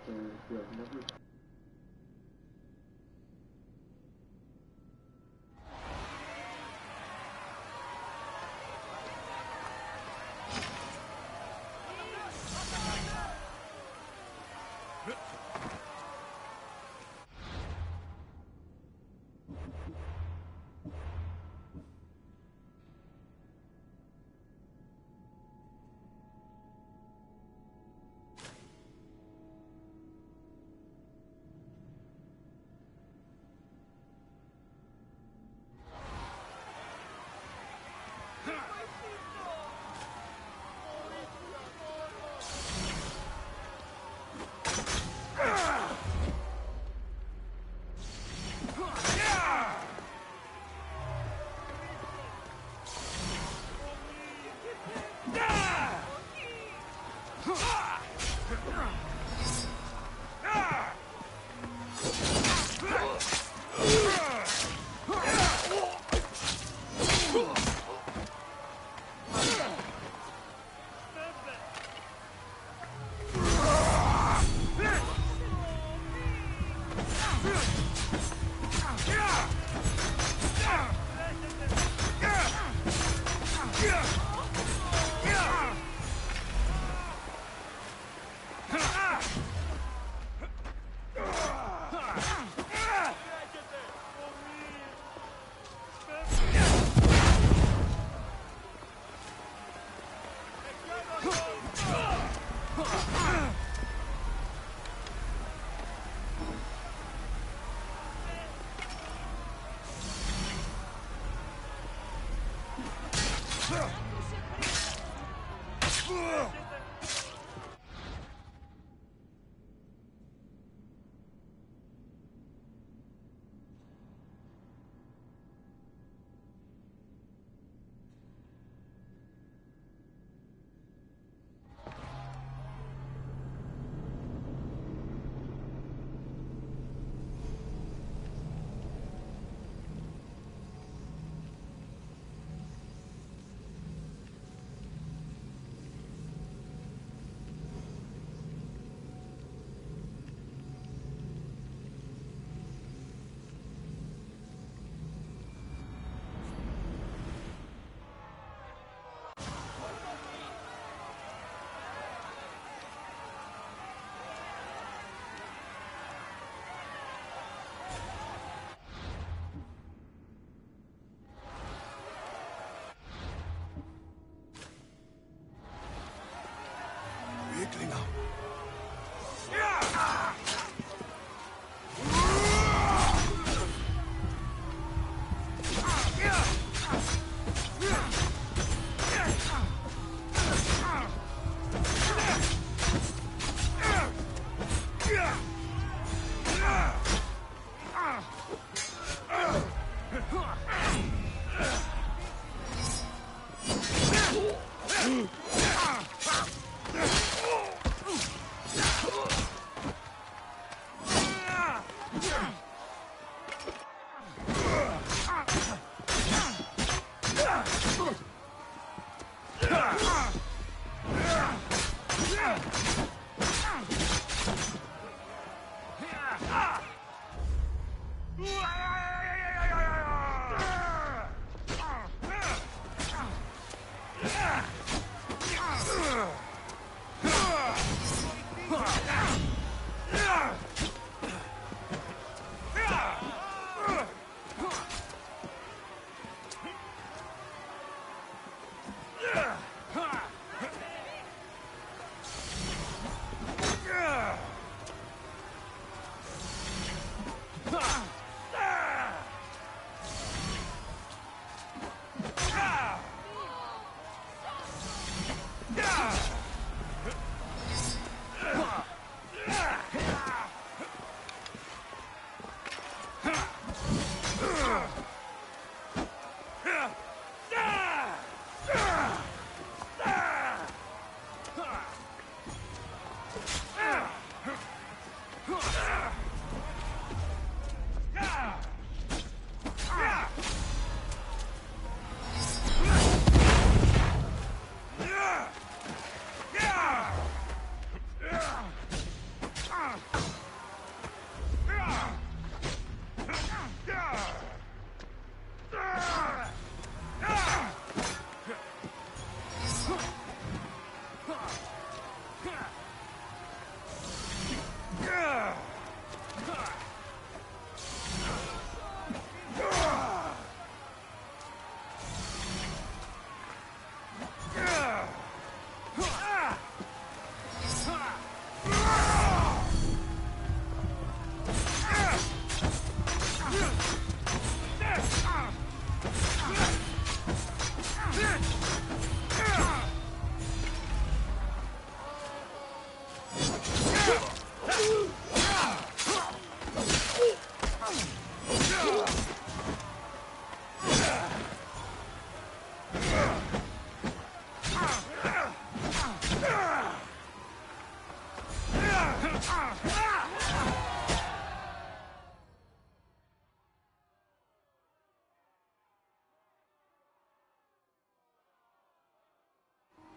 yeah, never.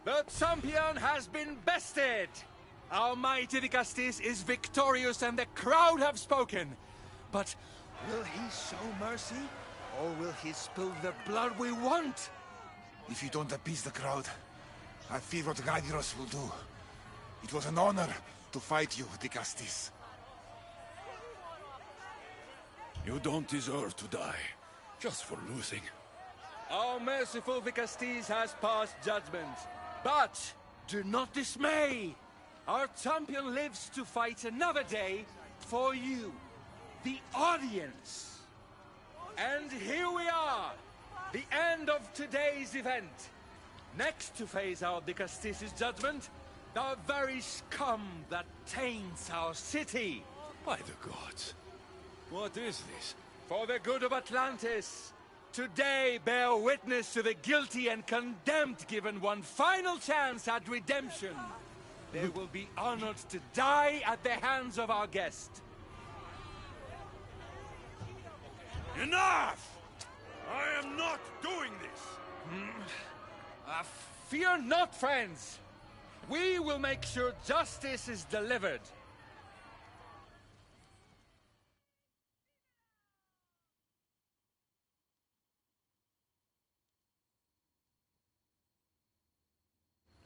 The champion has been bested! Our mighty Vicastis is victorious and the crowd have spoken. But will he show mercy? Or will he spill the blood we want? If you don't appease the crowd, I fear what Gaidiros will do. It was an honor to fight you, Vicastis. You don't deserve to die, just for losing. Our merciful Vicastis has passed judgment. But do not dismay! Our champion lives to fight another day for you, the audience. And here we are, the end of today's event. Next to face our Vicastis' judgment, the very scum that taints our city. By the gods, what is this? For the good of Atlantis, today bear witness to the guilty and condemned given one final chance at redemption. They will be honored to die at the hands of our guest. Enough! I am not doing this! Fear not, friends! We will make sure justice is delivered.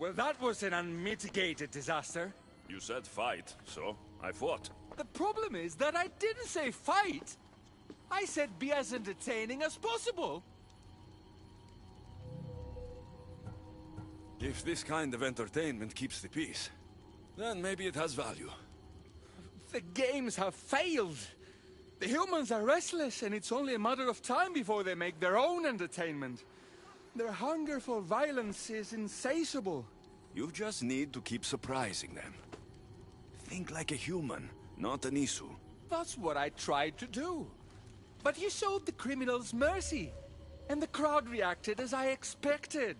Well, that was an unmitigated disaster. You said fight, so I fought. The problem is that I didn't say fight. I said be as entertaining as possible. If this kind of entertainment keeps the peace, then maybe it has value. The games have failed. The humans are restless, and it's only a matter of time before they make their own entertainment. Their hunger for violence is insatiable. You just need to keep surprising them. Think like a human, not an Isu. That's what I tried to do. But you showed the criminals mercy, and the crowd reacted as I expected.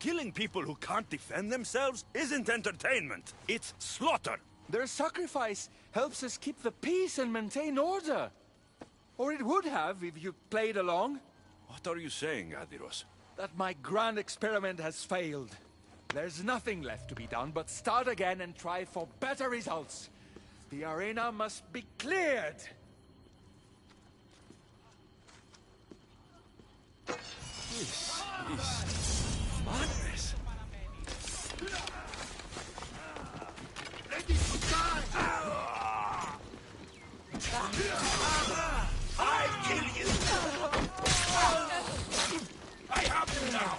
Killing people who can't defend themselves isn't entertainment. It's slaughter. Their sacrifice helps us keep the peace and maintain order. Or it would have if you played along. What are you saying, Adiros? That my grand experiment has failed. There's nothing left to be done but start again and try for better results. The arena must be cleared. This is madness. Ready to die! I'll kill you! I have you now!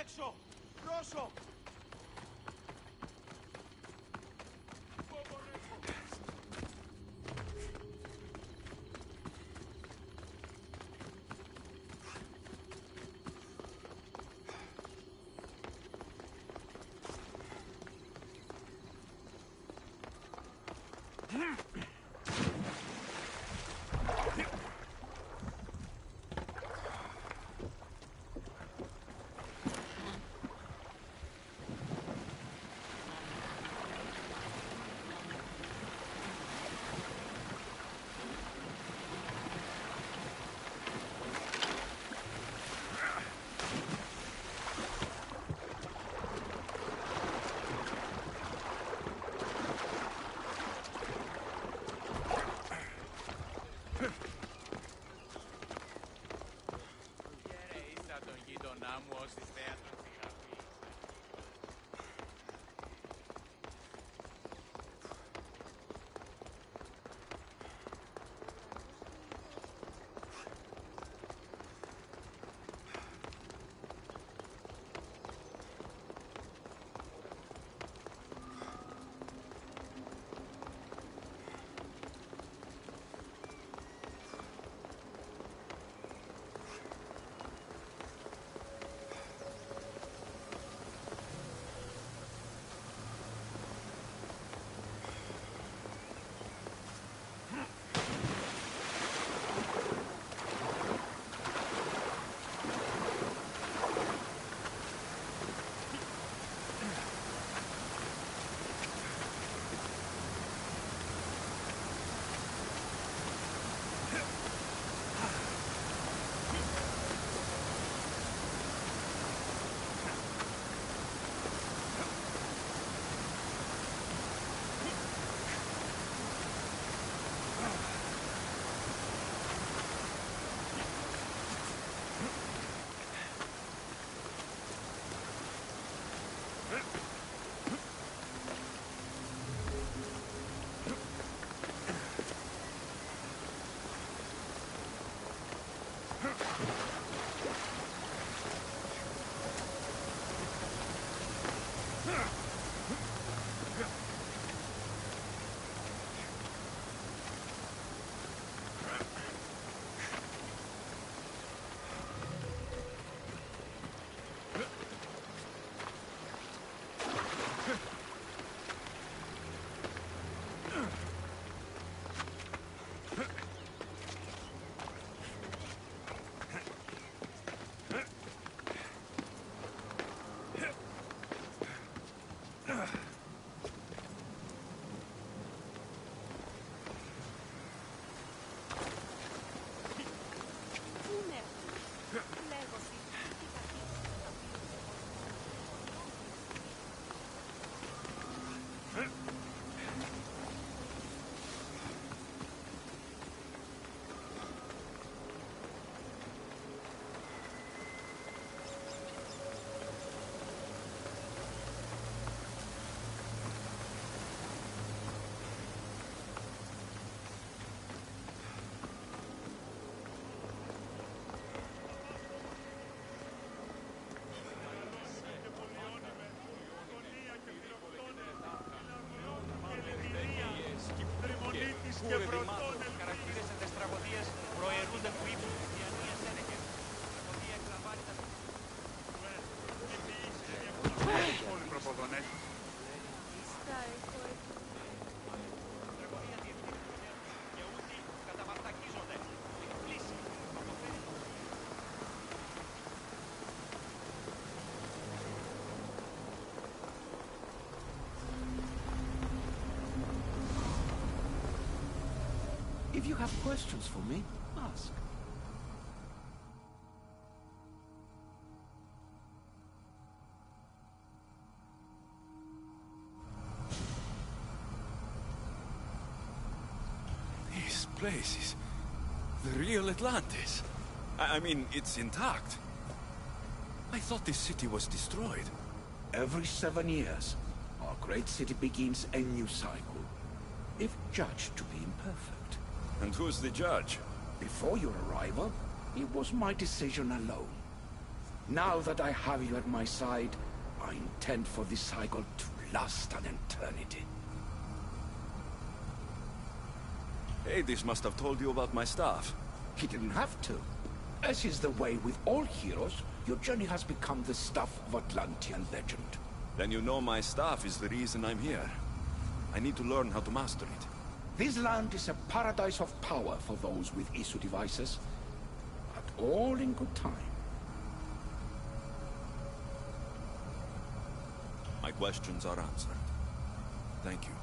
έξω! Πρόσω! και πρωτόνες χαρακτήρισαν τις τραγωδίες προαιρούνται του ύπνου της διανοίας έλεγε. Τραγωδία εκλαμβάνει τα... Όλοι προποδονές. Τραγωδία διευθύνονται και ούτοι καταβαρτακίζονται. Εκπλήσει. If you have questions for me, ask. This place is the real Atlantis. I mean, it's intact. I thought this city was destroyed. Every 7 years, our great city begins a new cycle, if judged to be imperfect. And who's the judge? Before your arrival, it was my decision alone. Now that I have you at my side, I intend for this cycle to last an eternity. Hades must have told you about my staff. He didn't have to. As is the way with all heroes, your journey has become the stuff of Atlantean legend. Then you know my staff is the reason I'm here. I need to learn how to master it. This land is a paradise of power for those with issue devices, but all in good time. My questions are answered. Thank you.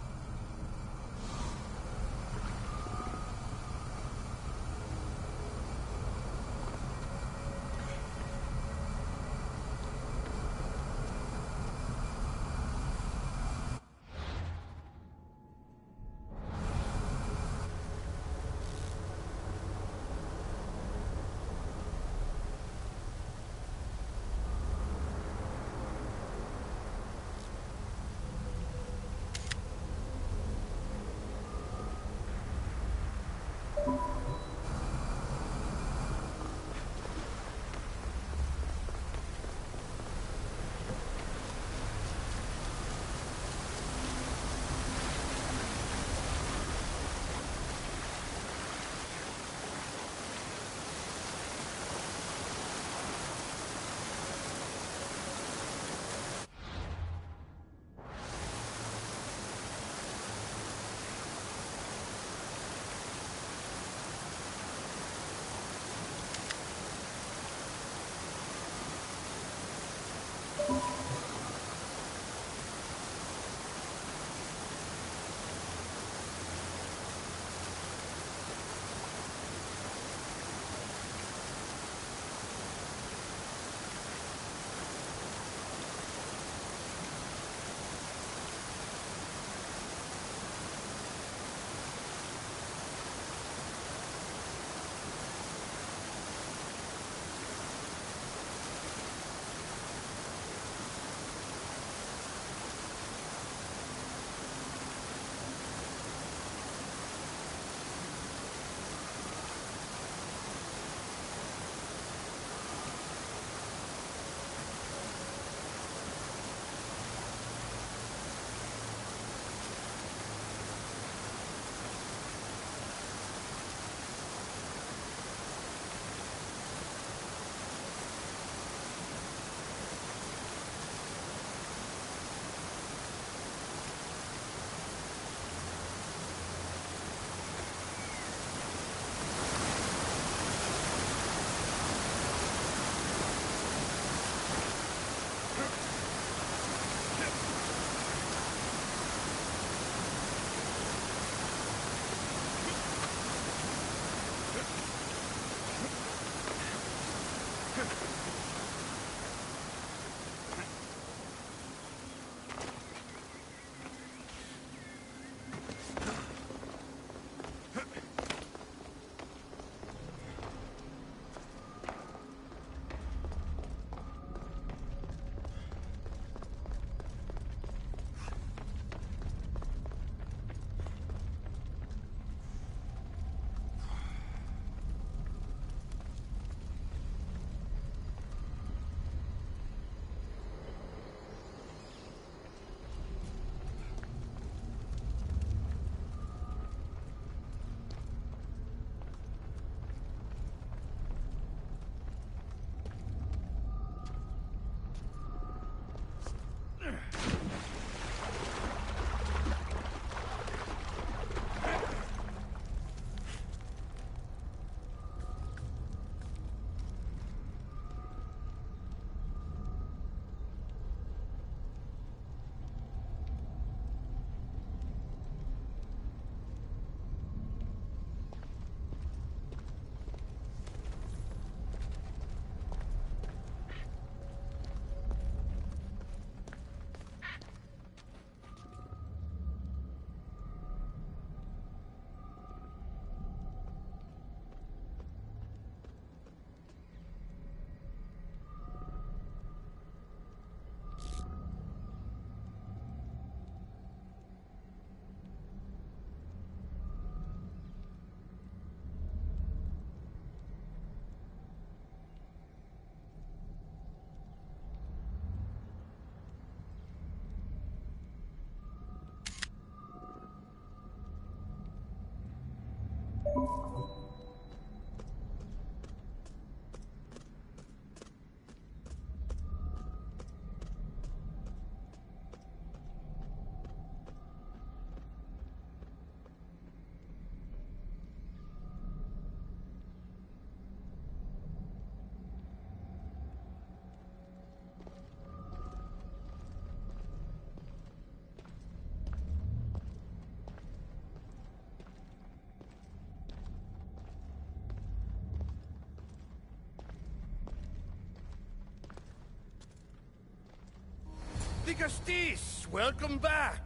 Vicastis, welcome back.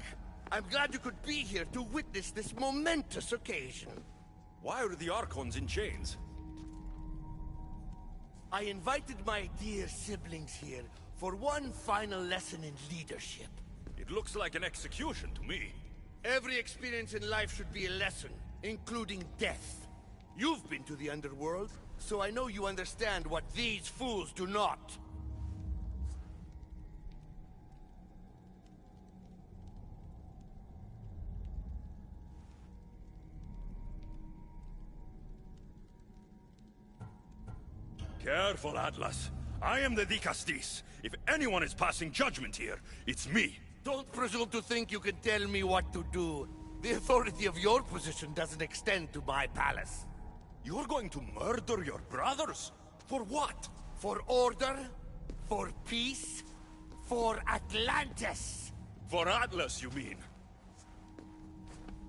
I'm glad you could be here to witness this momentous occasion. Why are the Archons in chains? I invited my dear siblings here for one final lesson in leadership. It looks like an execution to me. Every experience in life should be a lesson, including death. You've been to the underworld, so I know you understand what these fools do not. Careful, Atlas. I am the Vicastis. If anyone is passing judgment here, it's me. Don't presume to think you can tell me what to do. The authority of your position doesn't extend to my palace. You're going to murder your brothers? For what? For order, for peace, for Atlantis. For Atlas, you mean?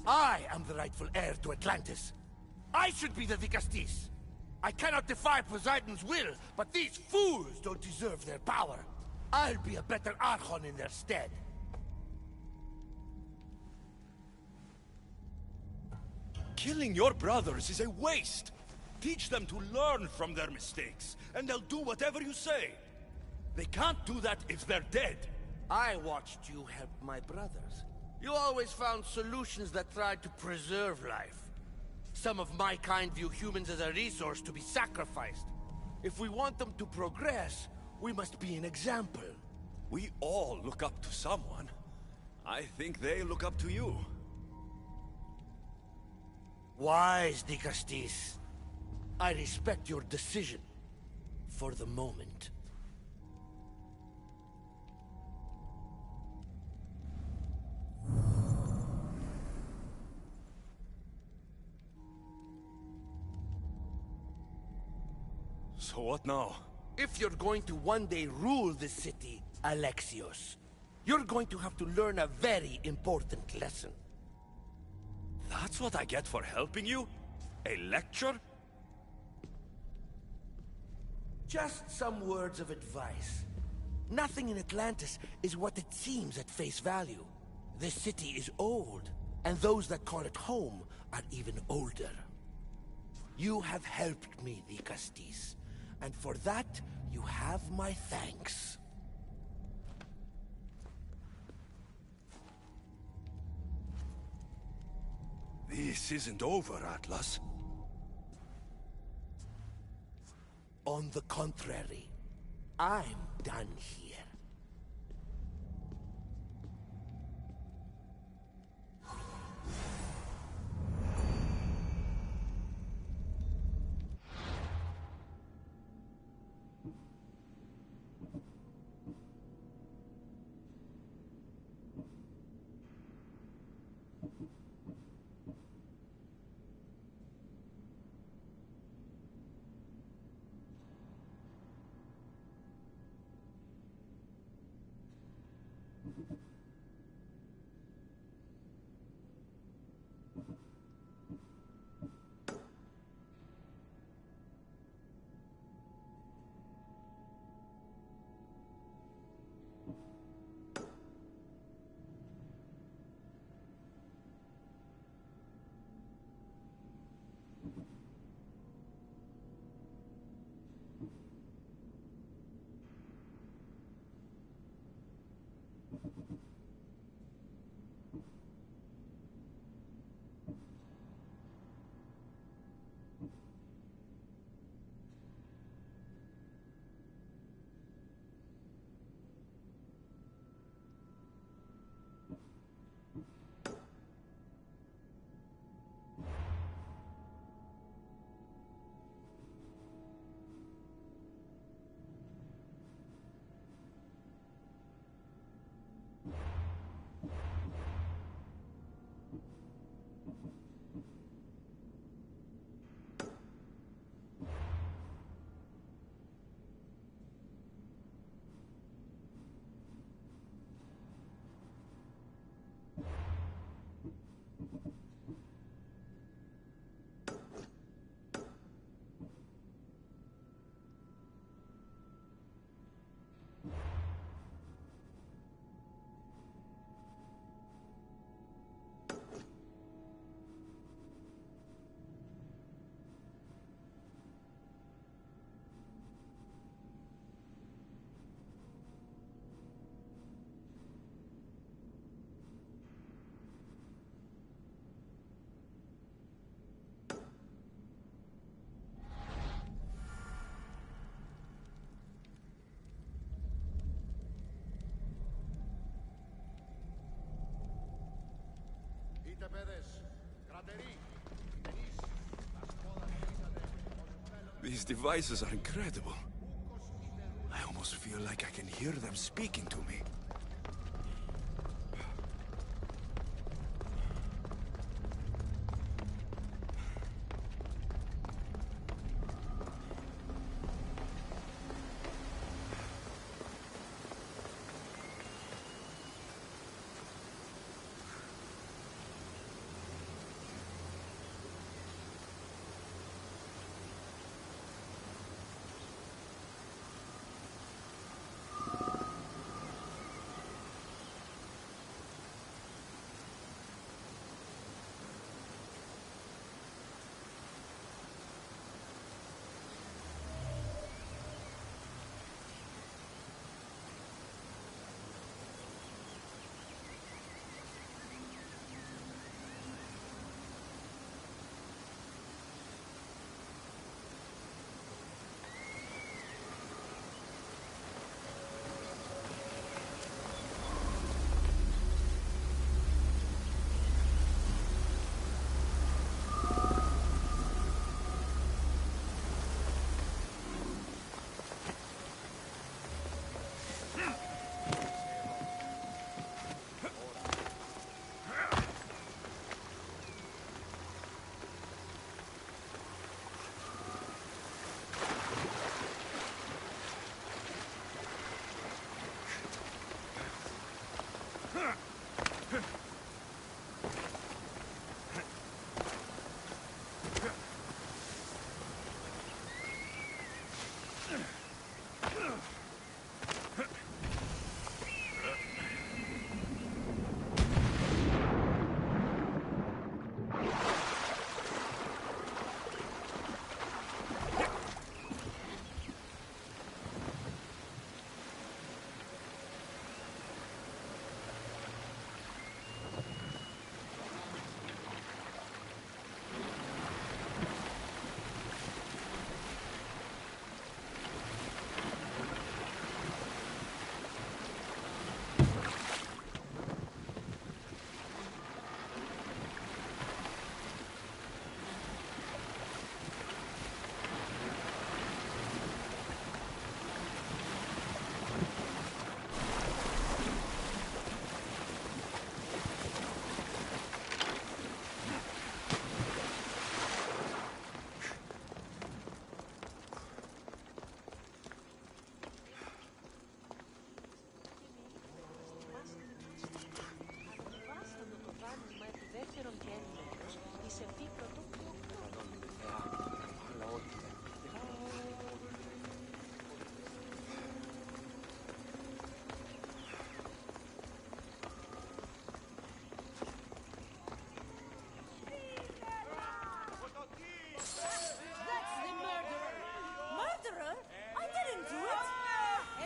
I am the rightful heir to Atlantis. I should be the Vicastis. I cannot defy Poseidon's will, but these fools don't deserve their power. I'll be a better Archon in their stead. Killing your brothers is a waste. Teach them to learn from their mistakes, and they'll do whatever you say. They can't do that if they're dead. I watched you help my brothers. You always found solutions that tried to preserve life. Some of my kind view humans as a resource to be sacrificed. If we want them to progress, we must be an example. We all look up to someone. I think they look up to you. Wise, Vicastis. I respect your decision. For the moment. So what now? If you're going to one day rule this city, Alexios, you're going to have to learn a very important lesson. That's what I get for helping you? A lecture? Just some words of advice. Nothing in Atlantis is what it seems at face value. This city is old, and those that call it home are even older. You have helped me, Vicastis, and for that, you have my thanks. This isn't over, Atlas. On the contrary, I'm done here. These devices are incredible. I almost feel like I can hear them speaking to me.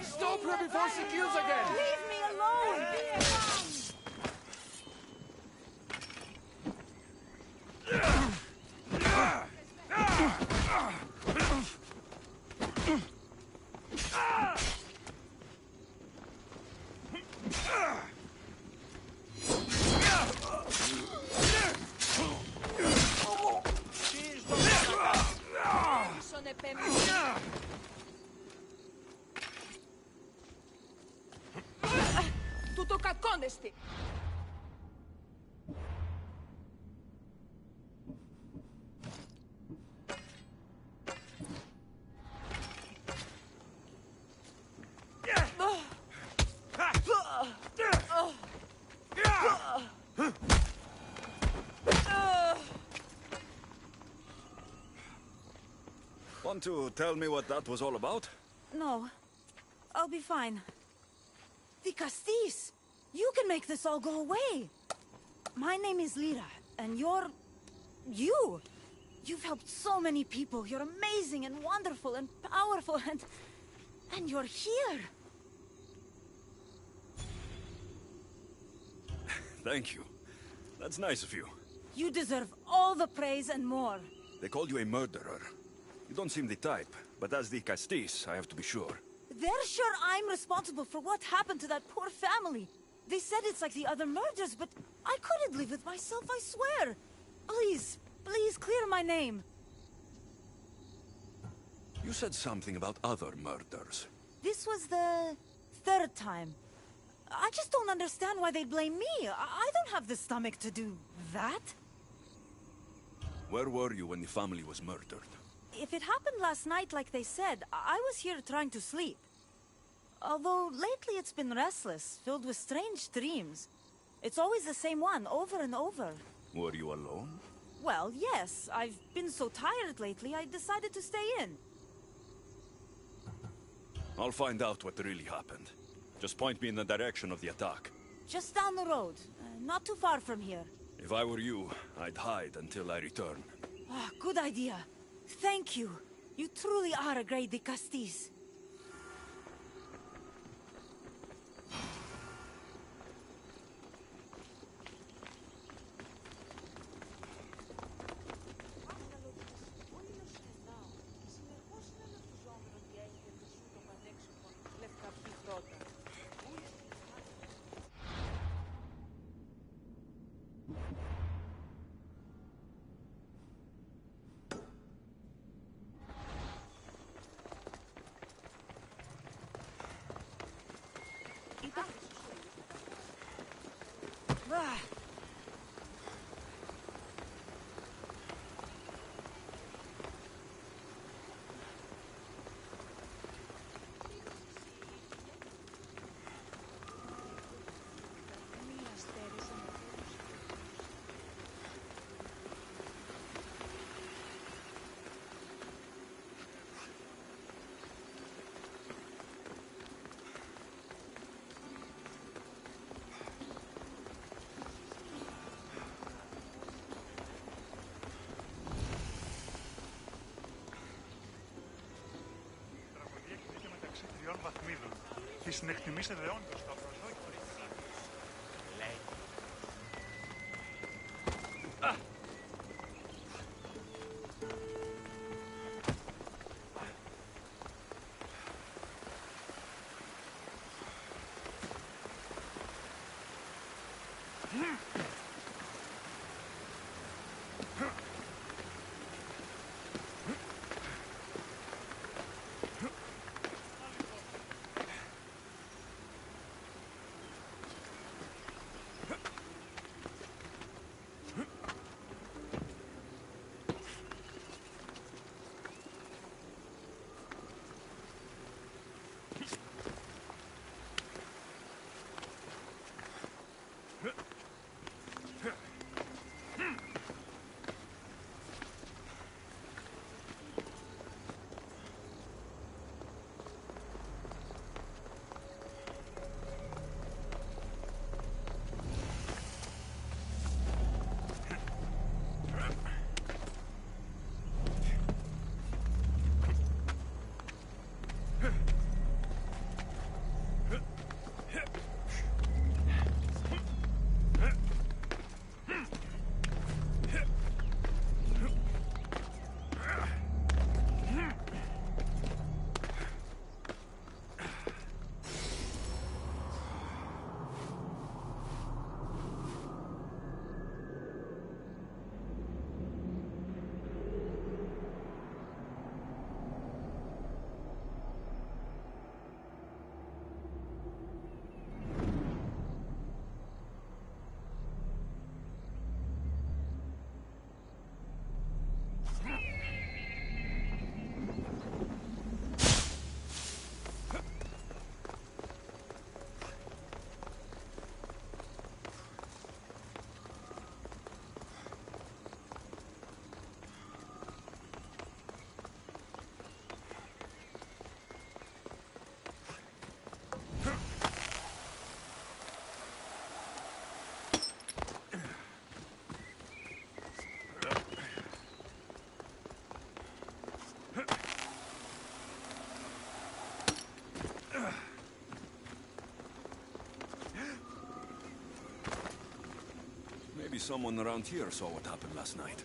Stop her before she kills again! Leave me alone! Tutto κακόνεστη! Want to tell me what that was all about? No. I'll be fine. The Castis! You can make this all go away! My name is Lyra, and you're... you! You've helped so many people. You're amazing and wonderful and powerful and... and you're here! Thank you. That's nice of you. You deserve all the praise and more. They called you a murderer. You don't seem the type, but as the Castis, I have to be sure. They're sure I'm responsible for what happened to that poor family. They said it's like the other murders, but I couldn't live with myself, I swear. Please, please clear my name. You said something about other murders. This was the third time. I just don't understand why they blame me. I don't have the stomach to do that. Where were you when the family was murdered? If it happened last night like they said, I was here trying to sleep. Although lately it's been restless, filled with strange dreams. It's always the same one, over and over. Were you alone? Well, yes. I've been so tired lately, I decided to stay in. I'll find out what really happened. Just point me in the direction of the attack. Just down the road. Not too far from here. If I were you, I'd hide until I return. Ah, good idea. Thank you. You truly are a great de Castis. Ah. Τριών βαθμίδων. Τη συνεκτιμήσετε όντως το προσδόκιμο. Λέει. Maybe someone around here saw what happened last night.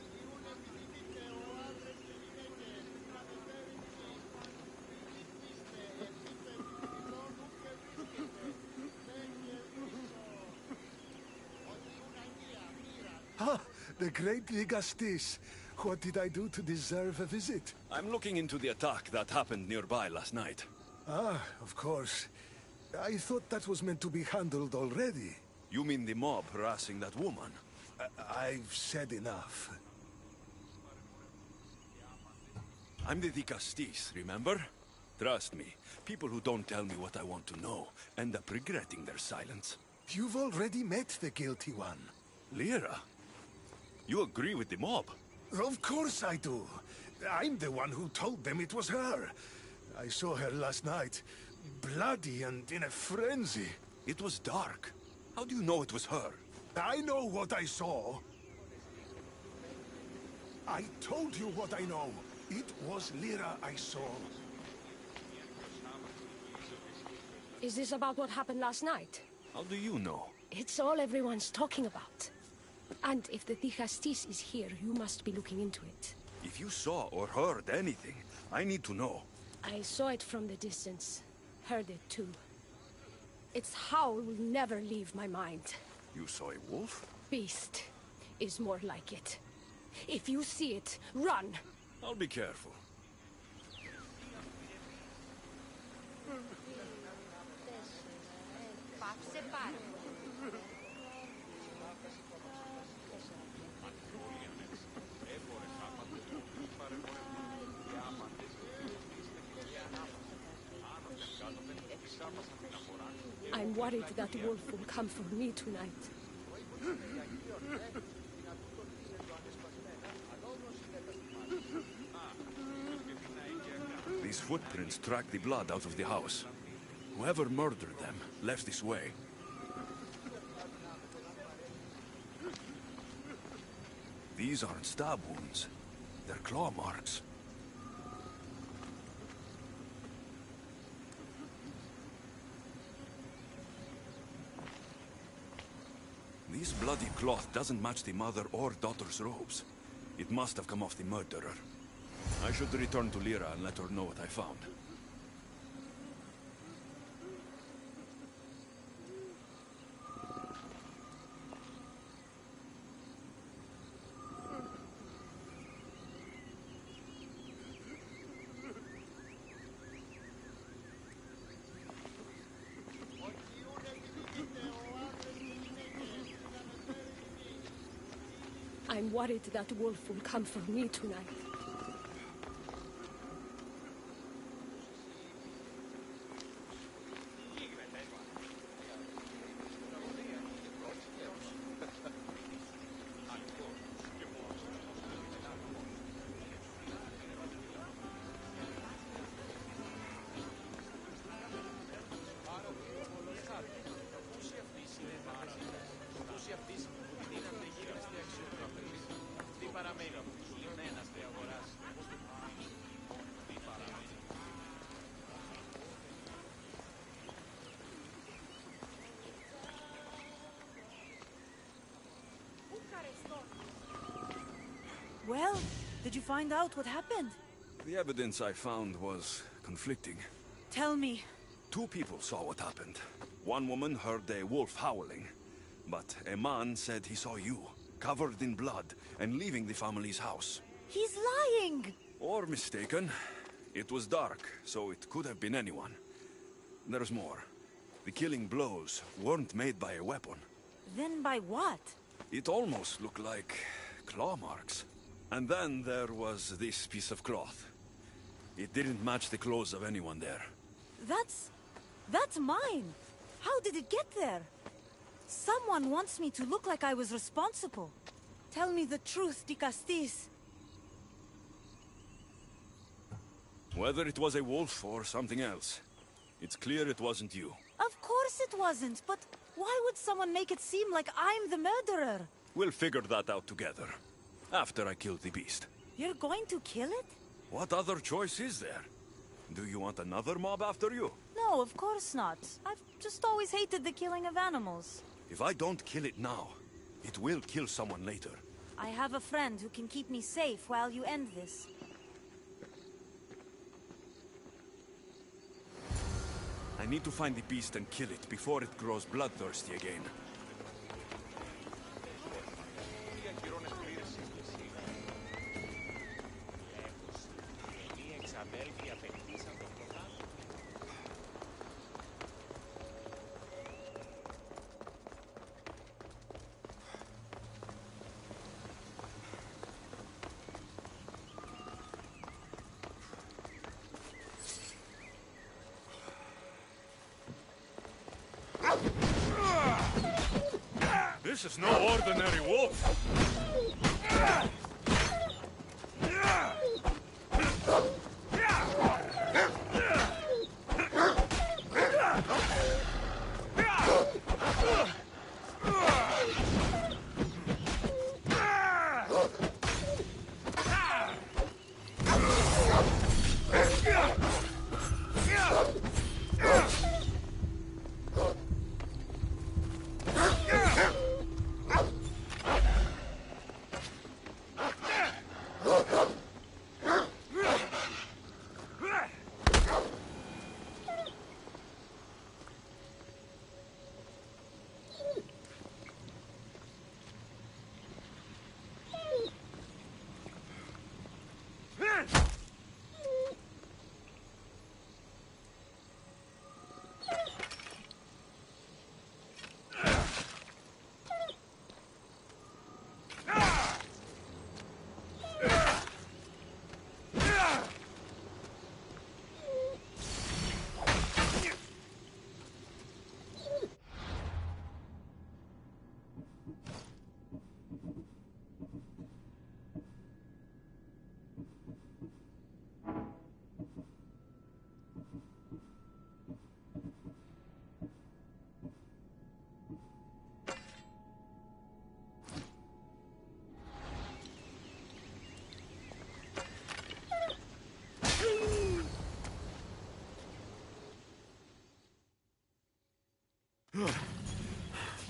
the great Vigastis. What did I do to deserve a visit? I'm looking into the attack that happened nearby last night. Ah, of course. I thought that was meant to be handled already. You mean the mob harassing that woman? I've said enough. I'm the Dicastis, remember? Trust me, people who don't tell me what I want to know end up regretting their silence. You've already met the guilty one. Lyra? You agree with the mob? Of course I do. I'm the one who told them it was her. I saw her last night, bloody and in a frenzy. It was dark. How do you know it was her? I know what I saw. I told you what I know. It was Lyra I saw. Is this about what happened last night? How do you know? It's all everyone's talking about. And if the Dicastis is here, you must be looking into it. If you saw or heard anything, I need to know. I saw it from the distance. Heard it too. Its howl will never leave my mind. You saw a wolf? Beast is more like it. If you see it, run! I'll be careful. I'm worried that wolf will come for me tonight. These footprints track the blood out of the house. Whoever murdered them left this way. These aren't stab wounds. They're claw marks. This bloody cloth doesn't match the mother or daughter's robes. It must have come off the murderer. I should return to Lyra and let her know what I found. I'm worried that wolf will come for me tonight. Well, did you find out what happened? The evidence I found was conflicting. Tell me. 2 people saw what happened. One woman heard a wolf howling, but a man said he saw you, covered in blood, and leaving the family's house. He's lying! Or mistaken. It was dark, so it could have been anyone. There's more. The killing blows weren't made by a weapon. Then by what? It almost looked like claw marks. And then there was this piece of cloth. It didn't match the clothes of anyone there. That's mine! How did it get there? Someone wants me to look like I was responsible. Tell me the truth, Dicastis. Whether it was a wolf or something else, it's clear it wasn't you. Of course it wasn't, but why would someone make it seem like I'm the murderer? We'll figure that out together. After I kill the beast. You're going to kill it? What other choice is there? Do you want another mob after you? No, of course not. I've just always hated the killing of animals. If I don't kill it now, it will kill someone later. I have a friend who can keep me safe while you end this. I need to find the beast and kill it before it grows bloodthirsty again. This is no ordinary wolf.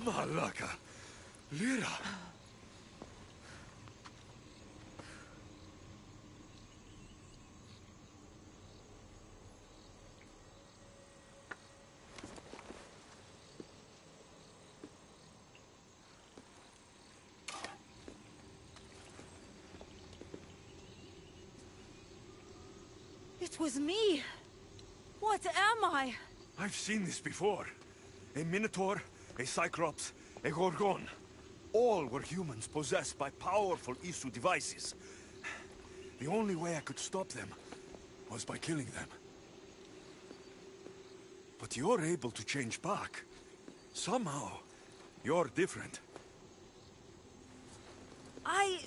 Malaka. Lyra. It was me. What am I? I've seen this before. A Minotaur, a Cyclops, a Gorgon. All were humans possessed by powerful Isu devices. The only way I could stop them was by killing them. But you're able to change back. Somehow, you're different. I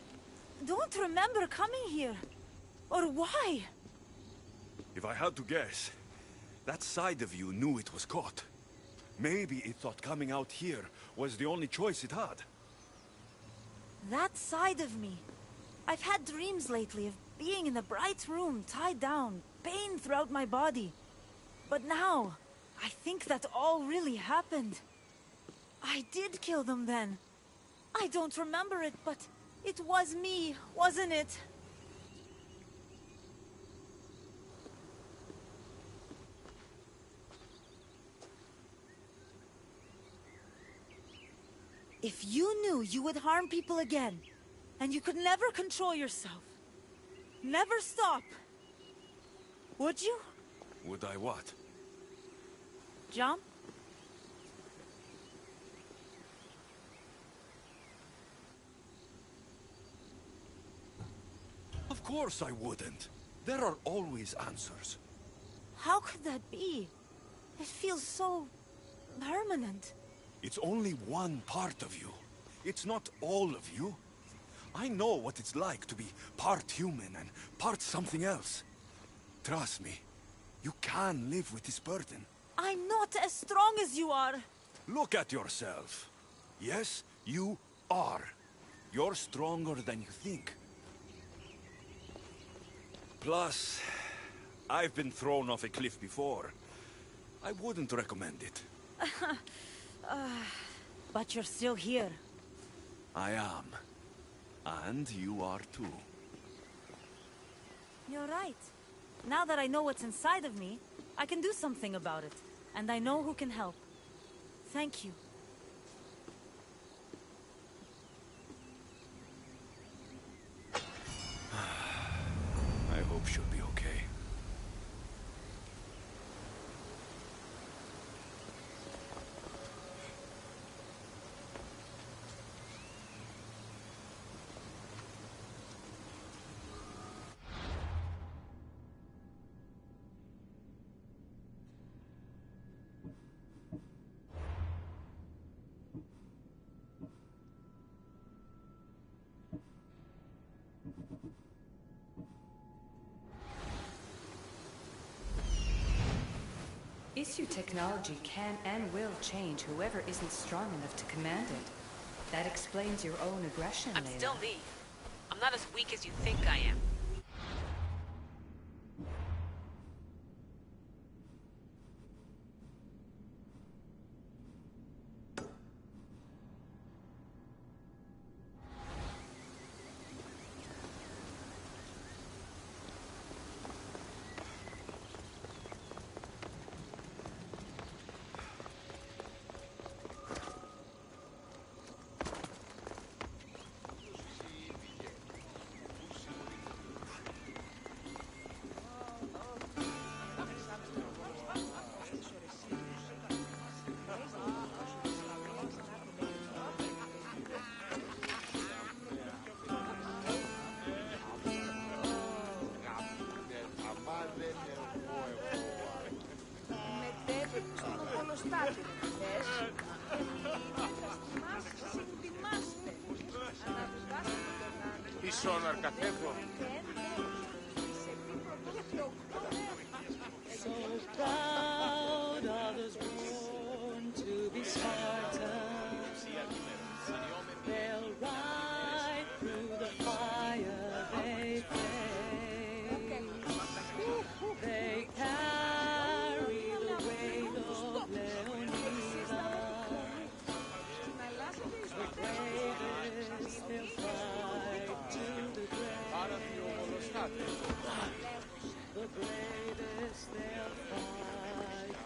don't remember coming here. Or why? If I had to guess, that side of you knew it was caught. Maybe it thought coming out here was the only choice it had. That side of me. I've had dreams lately of being in a bright room, tied down, pain throughout my body. But now, I think that all really happened. I did kill them then. I don't remember it, but it was me, wasn't it? If you knew you would harm people again, and you could never control yourself, never stop, would you? Would I what? Jump? Of course I wouldn't. There are always answers. How could that be? It feels so permanent. It's only one part of you. It's not all of you. I know what it's like to be part human and part something else. Trust me, you can live with this burden. I'm not as strong as you are. Look at yourself. Yes, you are. You're stronger than you think. Plus, I've been thrown off a cliff before. I wouldn't recommend it. But you're still here. I am. And you are too. You're right. Now that I know what's inside of me, I can do something about it. And I know who can help. Thank you. I hope she'll be okay. Issue technology can and will change whoever isn't strong enough to command it. That explains your own aggression, I'm Layla. still me. I'm not as weak as you think I am. Ισόν αρκαθέτω. So proud of those born to be Spartans. They'll ride through the fire they face. They carry the weight of Leonida. The bravest they'll fight to the grave. The greatest they'll fight.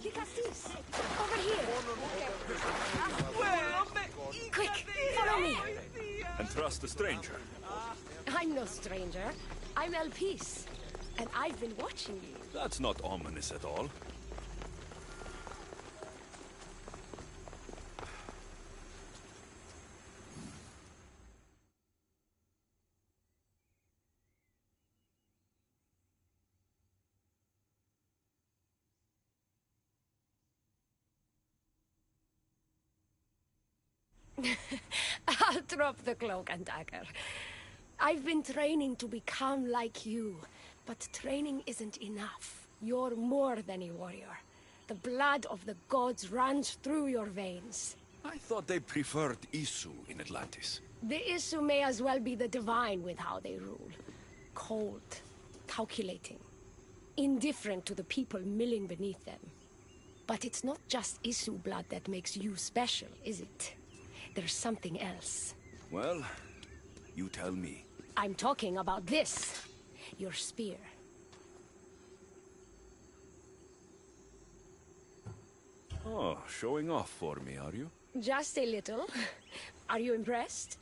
Lycastis! Over here! Quick, follow me! And trust a stranger. I'm no stranger. I'm Elpis. And I've been watching you. That's not ominous at all. I'll drop the cloak and dagger. I've been training to become like you, but training isn't enough. You're more than a warrior. The blood of the gods runs through your veins. I thought they preferred Isu in Atlantis. The Isu may as well be the divine with how they rule. Cold, calculating, indifferent to the people milling beneath them. But it's not just Isu blood that makes you special, is it? There's something else. Well, you tell me. I'm talking about this. Your spear. Oh, showing off for me, are you? Just a little. Are you impressed?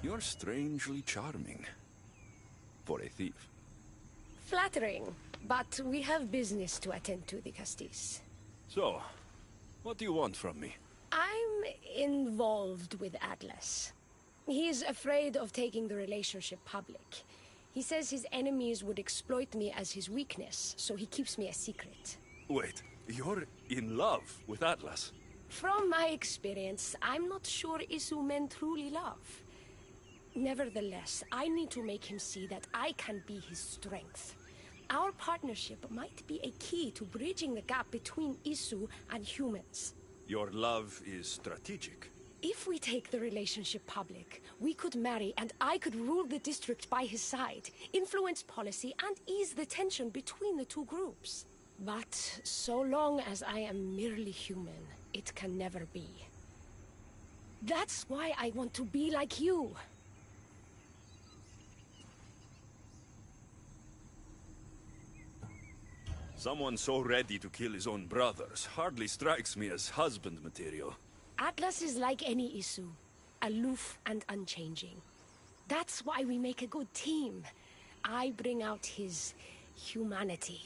You're strangely charming. For a thief. Flattering. But we have business to attend to, the Castis. So, what do you want from me? I'm involved with Atlas. He's afraid of taking the relationship public. He says his enemies would exploit me as his weakness, so he keeps me a secret. Wait, you're in love with Atlas? From my experience, I'm not sure Isu men truly love. Nevertheless, I need to make him see that I can be his strength. Our partnership might be a key to bridging the gap between Isu and humans. Your love is strategic. If we take the relationship public, we could marry and I could rule the district by his side, influence policy and ease the tension between the two groups. But so long as I am merely human, it can never be. That's why I want to be like you. Someone so ready to kill his own brothers hardly strikes me as husband material. Atlas is like any Isu, aloof and unchanging. That's why we make a good team. I bring out his humanity.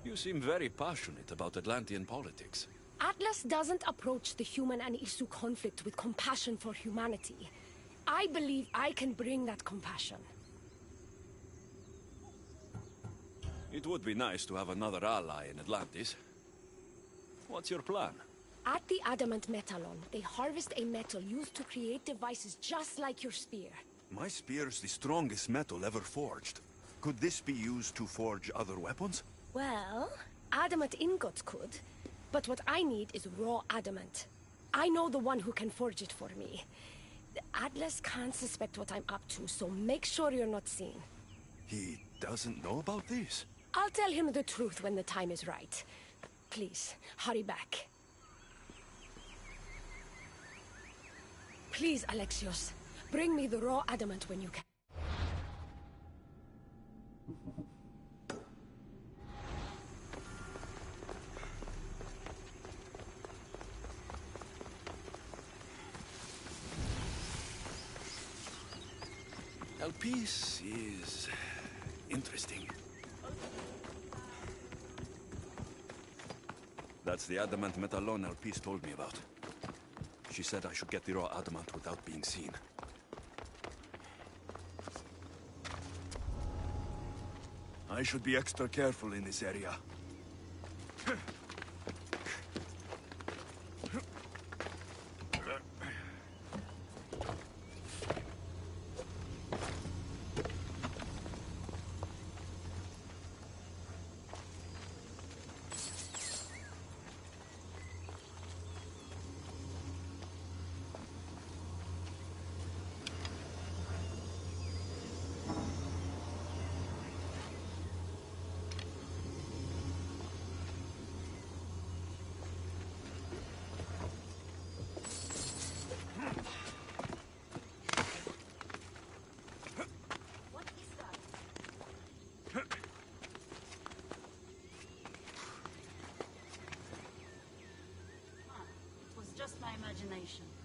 You seem very passionate about Atlantean politics. Atlas doesn't approach the human and Isu conflict with compassion for humanity. I believe I can bring that compassion. It would be nice to have another ally in Atlantis. What's your plan? At the Adamant Metalon, they harvest a metal used to create devices just like your spear. My spear's the strongest metal ever forged. Could this be used to forge other weapons? Well, adamant ingots could, but what I need is raw adamant. I know the one who can forge it for me. Atlas can't suspect what I'm up to, so make sure you're not seen. He doesn't know about this? I'll tell him the truth when the time is right. Please, hurry back. Please, Alexios, bring me the raw adamant when you can. Elpis is interesting. That's the adamant metalon Elpis told me about. She said I should get the raw adamant without being seen. I should be extra careful in this area. Just my imagination.